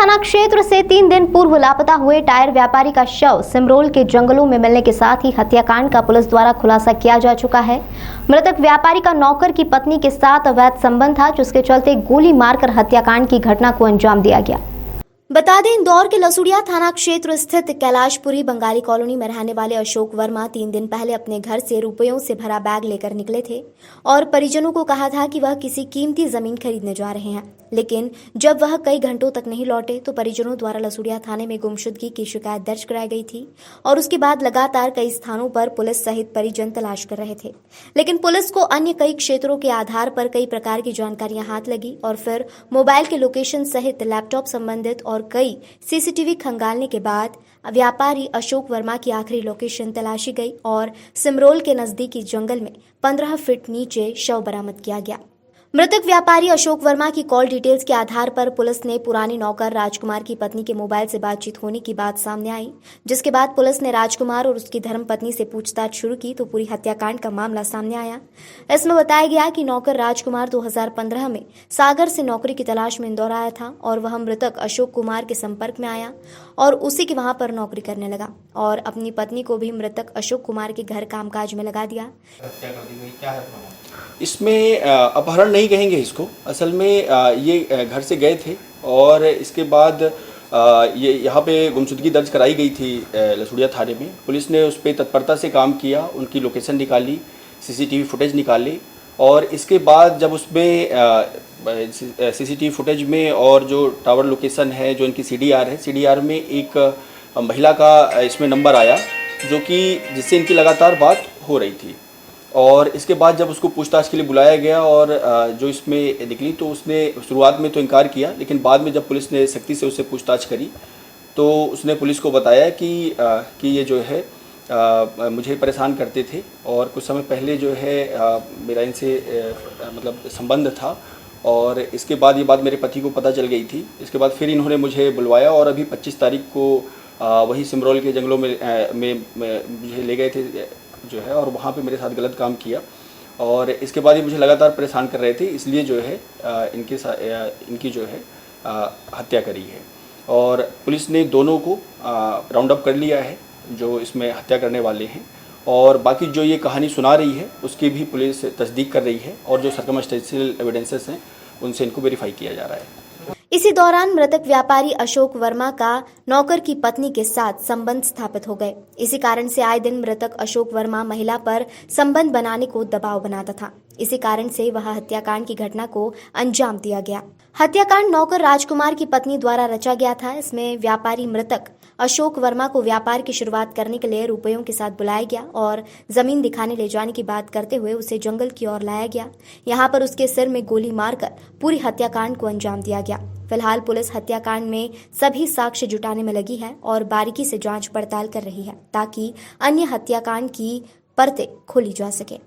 थाना क्षेत्र से 3 दिन पूर्व लापता हुए टायर व्यापारी का शव सिमरोल के जंगलों में मिलने के साथ ही हत्याकांड का पुलिस द्वारा खुलासा किया जा चुका है। मृतक व्यापारी का नौकर की पत्नी के साथ अवैध संबंध था, जिसके चलते गोली मारकर हत्याकांड की घटना को अंजाम दिया गया। बता दें, इंदौर के लसुड़िया थाना क्षेत्र स्थित कैलाशपुरी बंगाली कॉलोनी में रहने वाले अशोक वर्मा 3 दिन पहले अपने घर से रुपयों से भरा बैग लेकर निकले थे और परिजनों को कहा था कि वह किसी कीमती जमीन खरीदने जा रहे हैं। लेकिन जब वह कई घंटों तक नहीं लौटे तो परिजनों द्वारा लसुड़िया थाने में गुमशुदगी की शिकायत दर्ज कराई गई थी और उसके बाद लगातार कई स्थानों पर पुलिस सहित परिजन तलाश कर रहे थे। लेकिन पुलिस को अन्य कई क्षेत्रों के आधार पर कई प्रकार की जानकारियां हाथ लगी और फिर मोबाइल के लोकेशन सहित लैपटॉप संबंधित और कई सीसीटीवी खंगालने के बाद व्यापारी अशोक वर्मा की आखिरी लोकेशन तलाशी गई और सिमरोल के नजदीकी जंगल में 15 फीट नीचे शव बरामद किया गया। मृतक व्यापारी अशोक वर्मा की कॉल डिटेल्स के आधार पर पुलिस ने पुराने नौकर राजकुमार की पत्नी के मोबाइल से बातचीत होने की बात सामने आई, जिसके बाद पुलिस ने राजकुमार और उसकी धर्मपत्नी से पूछताछ शुरू की तो पूरी हत्याकांड का मामला सामने आया। इसमें बताया गया कि नौकर राजकुमार 2015 में सागर से नौकरी की तलाश में इंदौर आया था और वह मृतक अशोक कुमार के संपर्क में आया और उसी के वहां पर नौकरी करने लगा और अपनी पत्नी को भी मृतक अशोक कुमार के घर कामकाज में लगा दिया। इसमें अपहरण नहीं कहेंगे इसको, असल में ये घर से गए थे और इसके बाद ये यहाँ पे गुमशुदगी दर्ज कराई गई थी लसुड़िया थाने में। पुलिस ने उस पर तत्परता से काम किया, उनकी लोकेशन निकाली, सीसीटीवी फुटेज निकाली और इसके बाद जब उसमें सीसीटीवी फुटेज में और जो टावर लोकेशन है, जो इनकी सीडीआर है, सीडीआर में एक महिला का इसमें नंबर आया जो कि जिससे इनकी लगातार बात हो रही थी और इसके बाद जब उसको पूछताछ के लिए बुलाया गया और जो इसमें निकली तो उसने शुरुआत में तो इनकार किया, लेकिन बाद में जब पुलिस ने सख्ती से उससे पूछताछ करी तो उसने पुलिस को बताया कि ये जो है मुझे परेशान करते थे और कुछ समय पहले जो है मेरा इनसे मतलब संबंध था और इसके बाद ये बात मेरे पति को पता चल गई थी। इसके बाद फिर इन्होंने मुझे बुलवाया और अभी 25 तारीख को वही सिमरोल के जंगलों में मुझे ले गए थे जो है और वहाँ पे मेरे साथ गलत काम किया और इसके बाद ये मुझे लगातार परेशान कर रहे थे, इसलिए जो है इनकी जो है हत्या करी है और पुलिस ने दोनों को राउंड अप कर लिया है जो इसमें हत्या करने वाले हैं और बाकी जो ये कहानी सुना रही है उसकी भी पुलिस तस्दीक कर रही है और जो सर्कमस्टेंशियल एविडेंसेस हैं उनसे इनको वेरीफाई किया जा रहा है। इसी दौरान मृतक व्यापारी अशोक वर्मा का नौकर की पत्नी के साथ संबंध स्थापित हो गए। इसी कारण से आए दिन मृतक अशोक वर्मा महिला पर संबंध बनाने को दबाव बनाता था। इसी कारण से वह हत्याकांड की घटना को अंजाम दिया गया। हत्याकांड नौकर राजकुमार की पत्नी द्वारा रचा गया था। इसमें व्यापारी मृतक अशोक वर्मा को व्यापार की शुरुआत करने के लिए रुपयों के साथ बुलाया गया और जमीन दिखाने ले जाने की बात करते हुए उसे जंगल की ओर लाया गया। यहाँ पर उसके सिर में गोली मारकर पूरी हत्याकांड को अंजाम दिया गया। फिलहाल पुलिस हत्याकांड में सभी साक्ष्य जुटाने में लगी है और बारीकी से जांच पड़ताल कर रही है ताकि अन्य हत्याकांड की परतें खोली जा सके।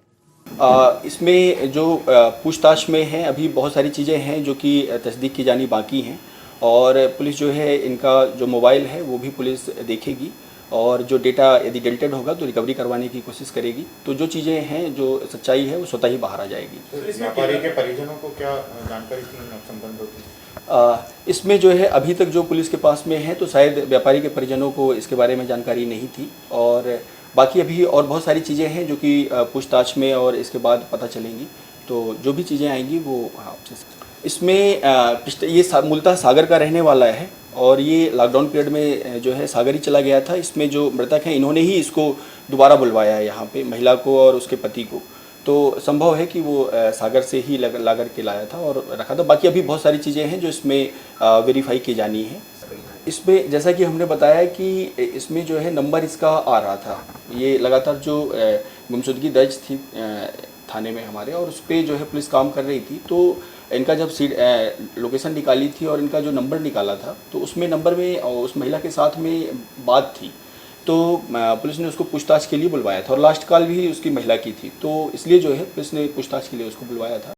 इसमें जो पूछताछ में है अभी बहुत सारी चीज़ें हैं जो कि तस्दीक की जानी बाकी हैं और पुलिस जो है इनका जो मोबाइल है वो भी पुलिस देखेगी और जो डेटा यदि डिलीटेड होगा तो रिकवरी करवाने की कोशिश करेगी। तो जो चीज़ें हैं, जो सच्चाई है वो स्वतः ही बाहर आ जाएगी। तो व्यापारी के परिजनों को क्या जानकारी थी संबंध होती? इसमें जो है अभी तक जो पुलिस के पास में है तो शायद व्यापारी के परिजनों को इसके बारे में जानकारी नहीं थी और बाकी अभी और बहुत सारी चीज़ें हैं जो कि पूछताछ में और इसके बाद पता चलेंगी। तो जो भी चीज़ें आएंगी वो इसमें ये मूलतः सागर का रहने वाला है और ये लॉकडाउन पीरियड में जो है सागर ही चला गया था। इसमें जो मृतक हैं इन्होंने ही इसको दोबारा बुलवाया है यहाँ पे, महिला को और उसके पति को। तो संभव है कि वो सागर से ही ला कर के लाया था और रखा था। बाकी अभी बहुत सारी चीज़ें हैं जो इसमें वेरीफाई की जानी है। इसमें जैसा कि हमने बताया कि इसमें जो है नंबर इसका आ रहा था, ये लगातार जो गुमशुदगी दर्ज थी थाने में हमारे और उस पर जो है पुलिस काम कर रही थी। तो इनका जब लोकेशन निकाली थी और इनका जो नंबर निकाला था तो उसमें नंबर में उस महिला के साथ में बात थी तो पुलिस ने उसको पूछताछ के लिए बुलवाया था और लास्ट कॉल भी उसकी महिला की थी। तो इसलिए जो है पुलिस ने पूछताछ के लिए उसको बुलवाया था।